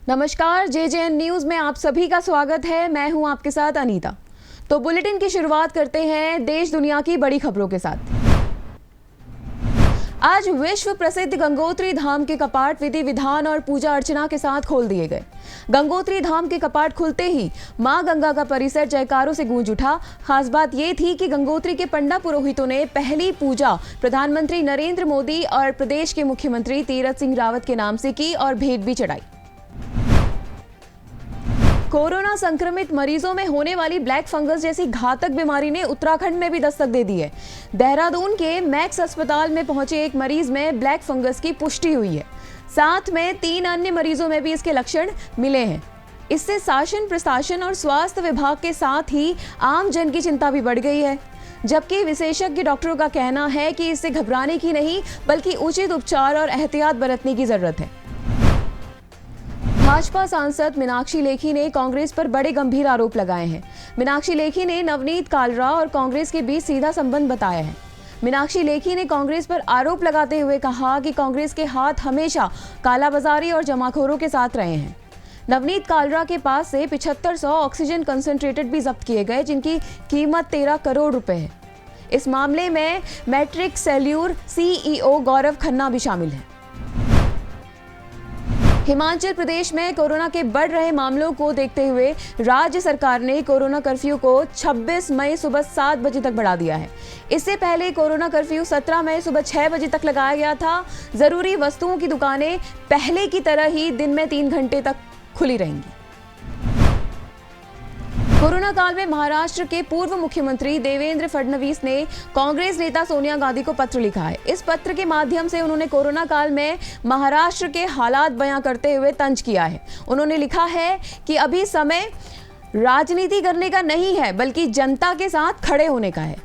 नमस्कार, JJN news में आप सभी का स्वागत है। मैं हूं आपके साथ अनीता। तो बुलेटिन की शुरुआत करते हैं देश दुनिया की बड़ी खबरों के साथ। आज विश्व प्रसिद्ध गंगोत्री धाम के कपाट विधि विधान और पूजा अर्चना के साथ खोल दिए गए। गंगोत्री धाम के कपाट खुलते ही मां गंगा का परिसर जयकारों से गूंज उठा। खास बात यह थी कि गंगोत्री के पंडा पुरोहितों ने पहली पूजा प्रधानमंत्री नरेंद्र मोदी और प्रदेश के मुख्यमंत्री तीरथ सिंह रावत के नाम से की और भेंट भी चढ़ाई। कोरोना संक्रमित मरीजों में होने वाली ब्लैक फंगस जैसी घातक बीमारी ने उत्तराखंड में भी दस्तक दे दी है। देहरादून के मैक्स अस्पताल में पहुंचे एक मरीज में ब्लैक फंगस की पुष्टि हुई है। साथ में 3 अन्य मरीजों में भी इसके लक्षण मिले हैं। इससे शासन प्रशासन और स्वास्थ्य विभाग के साथ ही आम जन की चिंता भी बढ़ गई है, जबकि विशेषज्ञ डॉक्टरों का कहना है कि इससे घबराने की नहीं बल्कि उचित उपचार और एहतियात बरतने की जरूरत है। भाजपा सांसद मीनाक्षी लेखी ने कांग्रेस पर बड़े गंभीर आरोप लगाए हैं। मीनाक्षी लेखी ने नवनीत कालरा और कांग्रेस के बीच सीधा संबंध बताया है। मीनाक्षी लेखी ने कांग्रेस पर आरोप लगाते हुए कहा कि कांग्रेस के हाथ हमेशा कालाबाजारी और जमाखोरों के साथ रहे हैं। नवनीत कालरा के पास से 7500 ऑक्सीजन कंसंट्रेटेड भी जब्त किए गए, जिनकी कीमत 13 करोड़ रुपए है। इस मामले में मैट्रिक सेल्यूर CEO गौरव खन्ना भी शामिल है। हिमाचल प्रदेश में कोरोना के बढ़ रहे मामलों को देखते हुए राज्य सरकार ने कोरोना कर्फ्यू को 26 मई सुबह 7 बजे तक बढ़ा दिया है। इससे पहले कोरोना कर्फ्यू 17 मई सुबह 6 बजे तक लगाया गया था। जरूरी वस्तुओं की दुकानें पहले की तरह ही दिन में 3 घंटे तक खुली रहेंगी। कोरोना काल में महाराष्ट्र के पूर्व मुख्यमंत्री देवेंद्र फडणवीस ने कांग्रेस नेता सोनिया गांधी को पत्र लिखा है। इस पत्र के माध्यम से उन्होंने कोरोना काल में महाराष्ट्र के हालात बयां करते हुए तंज किया है। उन्होंने लिखा है कि अभी समय राजनीति करने का नहीं है बल्कि जनता के साथ खड़े होने का है।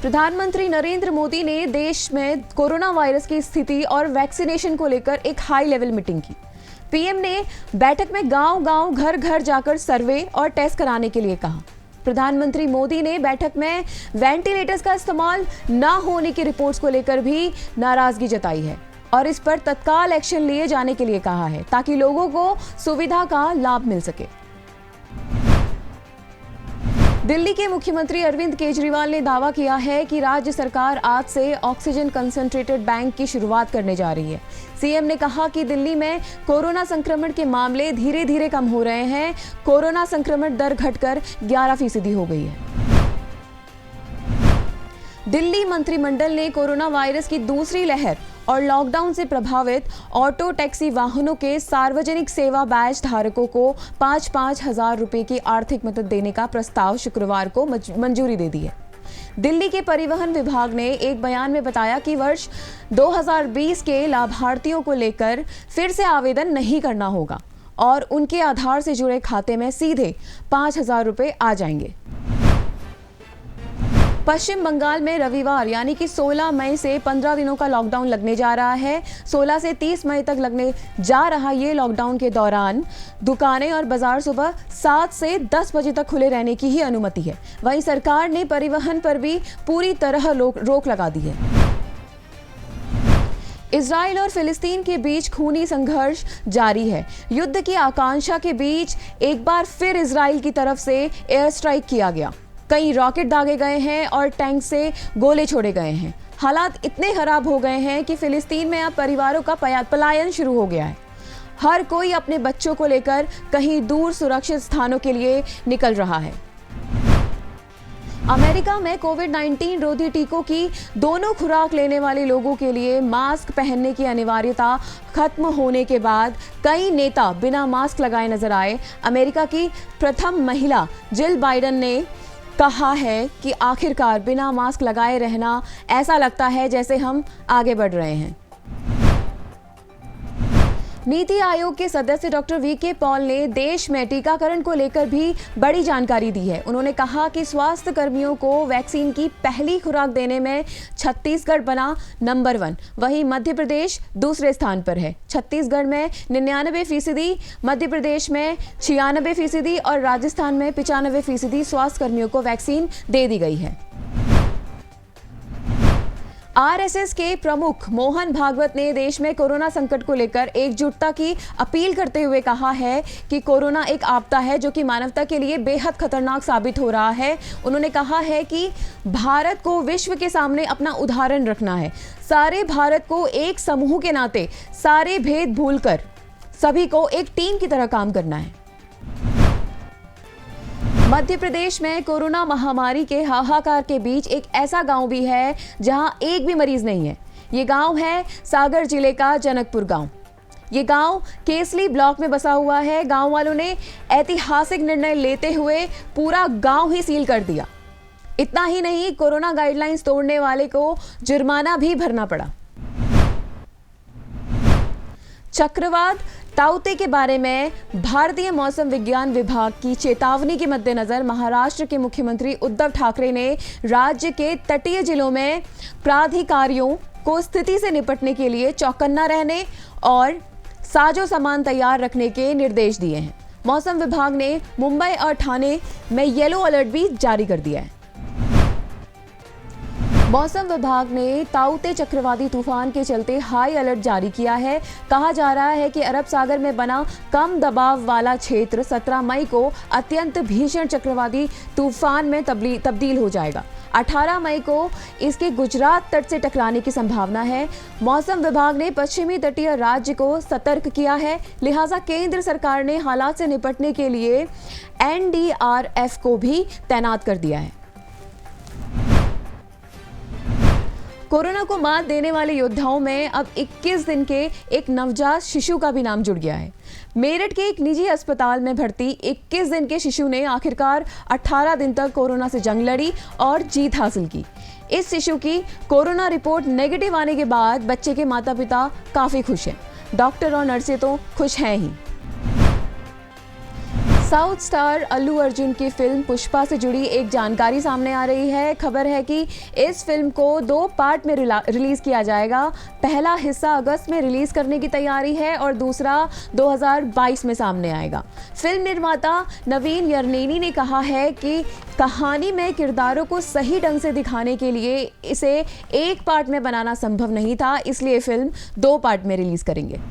प्रधानमंत्री नरेंद्र मोदी ने देश में कोरोना वायरस की स्थिति और वैक्सीनेशन को लेकर एक हाई लेवल मीटिंग की। पीएम ने बैठक में गांव-गांव, घर-घर जाकर सर्वे और टेस्ट कराने के लिए कहा। प्रधानमंत्री मोदी ने बैठक में वेंटिलेटर्स का इस्तेमाल न होने की रिपोर्ट्स को लेकर भी नाराजगी जताई है और इस पर तत्काल एक्शन लिए जाने के लिए कहा है ताकि लोगों को सुविधा का लाभ मिल सके। दिल्ली के मुख्यमंत्री अरविंद केजरीवाल ने दावा किया है कि राज्य सरकार आज से ऑक्सीजन कंसंट्रेटेड बैंक की शुरुआत करने जा रही है। सीएम ने कहा कि दिल्ली में कोरोना संक्रमण के मामले धीरे धीरे कम हो रहे हैं। कोरोना संक्रमण दर घटकर 11% हो गई है। दिल्ली मंत्रिमंडल ने कोरोना वायरस की दूसरी लहर और लॉकडाउन से प्रभावित ऑटो टैक्सी वाहनों के सार्वजनिक सेवा बैच धारकों को 5-5 हजार रुपए की आर्थिक मदद देने का प्रस्ताव शुक्रवार को मंजूरी दे दी है। दिल्ली के परिवहन विभाग ने एक बयान में बताया कि वर्ष 2020 के लाभार्थियों को लेकर फिर से आवेदन नहीं करना होगा और उनके आधार से जुड़े खाते में सीधे 5,000 रुपए आ जाएंगे। पश्चिम बंगाल में रविवार यानी कि 16 मई से 15 दिनों का लॉकडाउन लगने जा रहा है। 16 से 30 मई तक लगने जा रहा ये लॉकडाउन के दौरान दुकानें और बाजार सुबह 7 से 10 बजे तक खुले रहने की ही अनुमति है। वहीं सरकार ने परिवहन पर भी पूरी तरह रोक लगा दी है। इजराइल और फिलिस्तीन के बीच खूनी संघर्ष जारी है। युद्ध की आकांक्षा के बीच एक बार फिर इजराइल की तरफ से एयर स्ट्राइक किया गया। कई रॉकेट दागे गए हैं और टैंक से गोले छोड़े गए हैं। हालात इतने खराब हो गए हैं कि फिलिस्तीन में अब परिवारों का पलायन शुरू हो गया है। हर कोई अपने बच्चों को लेकर कहीं दूर सुरक्षित स्थानों के लिए निकल रहा है। अमेरिका में कोविड-19 रोधी टीकों की दोनों खुराक लेने वाले लोगों के लिए मास्क पहनने की अनिवार्यता खत्म होने के बाद कई नेता बिना मास्क लगाए नजर आए। अमेरिका की प्रथम महिला जिल बाइडेन ने कहा है कि आखिरकार बिना मास्क लगाए रहना ऐसा लगता है जैसे हम आगे बढ़ रहे हैं। नीति आयोग के सदस्य डॉक्टर वीके पॉल ने देश में टीकाकरण को लेकर भी बड़ी जानकारी दी है। उन्होंने कहा कि स्वास्थ्य कर्मियों को वैक्सीन की पहली खुराक देने में छत्तीसगढ़ बना नंबर 1, वहीं मध्य प्रदेश दूसरे स्थान पर है। छत्तीसगढ़ में 99%, मध्य प्रदेश में 96% और राजस्थान में 95% स्वास्थ्य कर्मियों को वैक्सीन दे दी गई है। आरएसएस के प्रमुख मोहन भागवत ने देश में कोरोना संकट को लेकर एकजुटता की अपील करते हुए कहा है कि कोरोना एक आपदा है जो कि मानवता के लिए बेहद खतरनाक साबित हो रहा है। उन्होंने कहा है कि भारत को विश्व के सामने अपना उदाहरण रखना है। सारे भारत को एक समूह के नाते सारे भेद भूलकर सभी को एक टीम की तरह काम करना है। मध्य प्रदेश में कोरोना महामारी के हाहाकार के बीच एक ऐसा गांव भी है जहां एक भी मरीज नहीं है। ये गांव है सागर जिले का जनकपुर गांव। ये गांव केसली ब्लॉक में बसा हुआ है। गांव वालों ने ऐतिहासिक निर्णय लेते हुए पूरा गांव ही सील कर दिया। इतना ही नहीं, कोरोना गाइडलाइंस तोड़ने वाले को जुर्माना भी भरना पड़ा। चक्रवात ताउते के बारे में भारतीय मौसम विज्ञान विभाग की चेतावनी के मद्देनजर महाराष्ट्र के मुख्यमंत्री उद्धव ठाकरे ने राज्य के तटीय जिलों में प्राधिकारियों को स्थिति से निपटने के लिए चौकन्ना रहने और साजो सामान तैयार रखने के निर्देश दिए हैं। मौसम विभाग ने मुंबई और ठाणे में येलो अलर्ट भी जारी कर दिया है। मौसम विभाग ने ताउते चक्रवाती तूफान के चलते हाई अलर्ट जारी किया है। कहा जा रहा है कि अरब सागर में बना कम दबाव वाला क्षेत्र 17 मई को अत्यंत भीषण चक्रवाती तूफान में तब्दील हो जाएगा। 18 मई को इसके गुजरात तट से टकराने की संभावना है। मौसम विभाग ने पश्चिमी तटीय राज्य को सतर्क किया है, लिहाजा केंद्र सरकार ने हालात से निपटने के लिए NDRF को भी तैनात कर दिया है। कोरोना को मात देने वाले योद्धाओं में अब 21 दिन के एक नवजात शिशु का भी नाम जुड़ गया है। मेरठ के एक निजी अस्पताल में भर्ती 21 दिन के शिशु ने आखिरकार 18 दिन तक कोरोना से जंग लड़ी और जीत हासिल की। इस शिशु की कोरोना रिपोर्ट नेगेटिव आने के बाद बच्चे के माता पिता काफी खुश हैं। डॉक्टर और नर्सें तो खुश हैं ही। साउथ स्टार अल्लू अर्जुन की फिल्म पुष्पा से जुड़ी एक जानकारी सामने आ रही है। खबर है कि इस फिल्म को 2 पार्ट में रिलीज किया जाएगा। पहला हिस्सा अगस्त में रिलीज करने की तैयारी है और दूसरा 2022 में सामने आएगा। फिल्म निर्माता नवीन यरनेनी ने कहा है कि कहानी में किरदारों को सही ढंग से दिखाने के लिए इसे एक पार्ट में बनाना संभव नहीं था, इसलिए फिल्म 2 पार्ट में रिलीज करेंगे।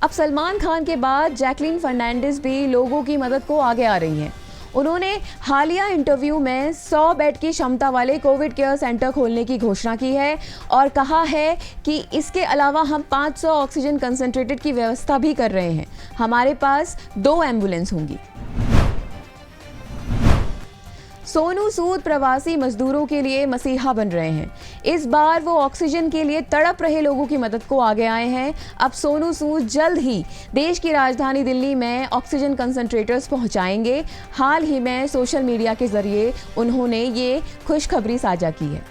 अब सलमान खान के बाद जैकलीन फर्नांडिस भी लोगों की मदद को आगे आ रही हैं। उन्होंने हालिया इंटरव्यू में 100 बेड की क्षमता वाले कोविड केयर सेंटर खोलने की घोषणा की है और कहा है कि इसके अलावा हम 500 ऑक्सीजन कंसंट्रेटेड की व्यवस्था भी कर रहे हैं। हमारे पास 2 एम्बुलेंस होंगी। सोनू सूद प्रवासी मजदूरों के लिए मसीहा बन रहे हैं। इस बार वो ऑक्सीजन के लिए तड़प रहे लोगों की मदद को आगे आए हैं। अब सोनू सूद जल्द ही देश की राजधानी दिल्ली में ऑक्सीजन कंसंट्रेटर्स पहुंचाएंगे। हाल ही में सोशल मीडिया के जरिए उन्होंने ये खुशखबरी साझा की है।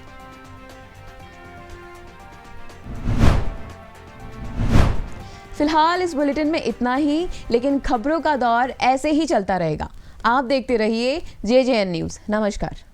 फिलहाल इस बुलेटिन में इतना ही, लेकिन खबरों का दौर ऐसे ही चलता रहेगा। आप देखते रहिए JJN न्यूज़। नमस्कार।